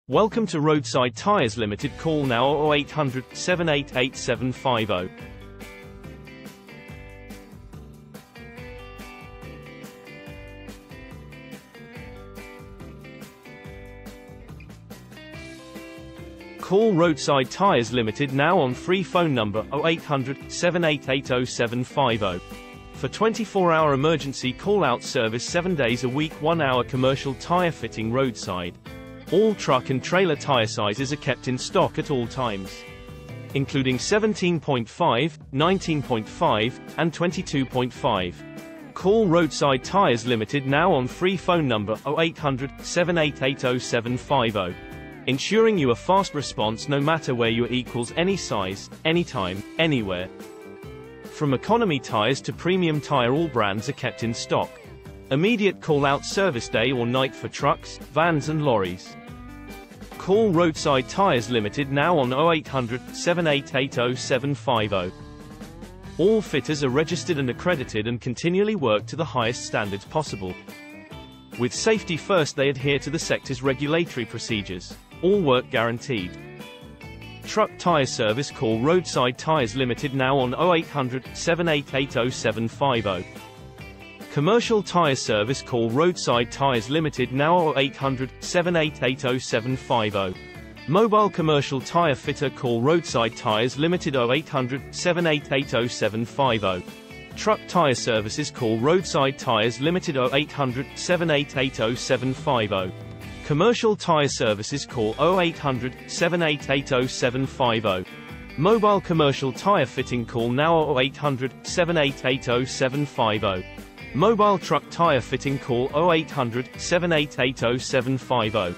Welcome to Roadside Tyres Limited. Call now 0800 788 750. Call Roadside Tyres Limited now on free phone number 0800 788 0750. For 24-hour emergency call-out service 7 days a week, 1-hour commercial tyre fitting roadside. All truck and trailer tyre sizes are kept in stock at all times, including 17.5, 19.5, and 22.5. Call Roadside Tyres Limited now on free phone number 0800 788 0750. Ensuring you a fast response no matter where you are. Any size, anytime, anywhere. From Economy Tyres to Premium Tyre, all brands are kept in stock. Immediate call-out service day or night for trucks, vans and lorries. Call Roadside Tyres Limited now on 0800 788 0750. All fitters are registered and accredited and continually work to the highest standards possible. With safety first, they adhere to the sector's regulatory procedures. All work guaranteed. Truck Tyre Service. Call Roadside Tyres Limited now on 0800 788 0750. Commercial Tyre Service. Call Roadside Tyres Limited now 0800 788 0750. Mobile Commercial Tyre Fitter. Call Roadside Tyres Limited 0800 788 0750. Truck Tyre Services. Call Roadside Tyres Limited 0800 788 0750. Commercial Tyre Services. Call 0800 788 0750. Mobile Commercial Tyre Fitting. Call now 0800 788 0750. Mobile Truck Tyre Fitting. Call 0800 788 0750.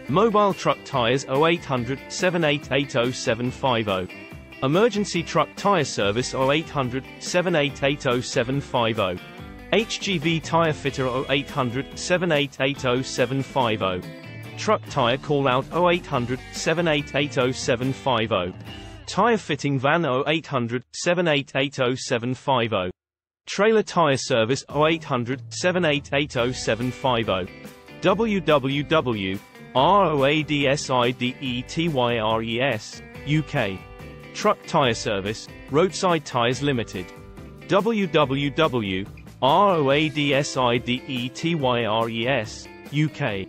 Mobile Truck Tyres 0800 788 0750. Emergency Truck Tyre Service 0800 788 0750. HGV Tyre Fitter 0800 788 0750. Truck Tyre Call out 0800 788 0750. Tyre Fitting Van 0800 788 0750. Trailer Tyre Service 0800 788 0750. www.roadsidetyres UK. Truck Tyre Service, Roadside Tyres Limited. www.roadsidetyres UK.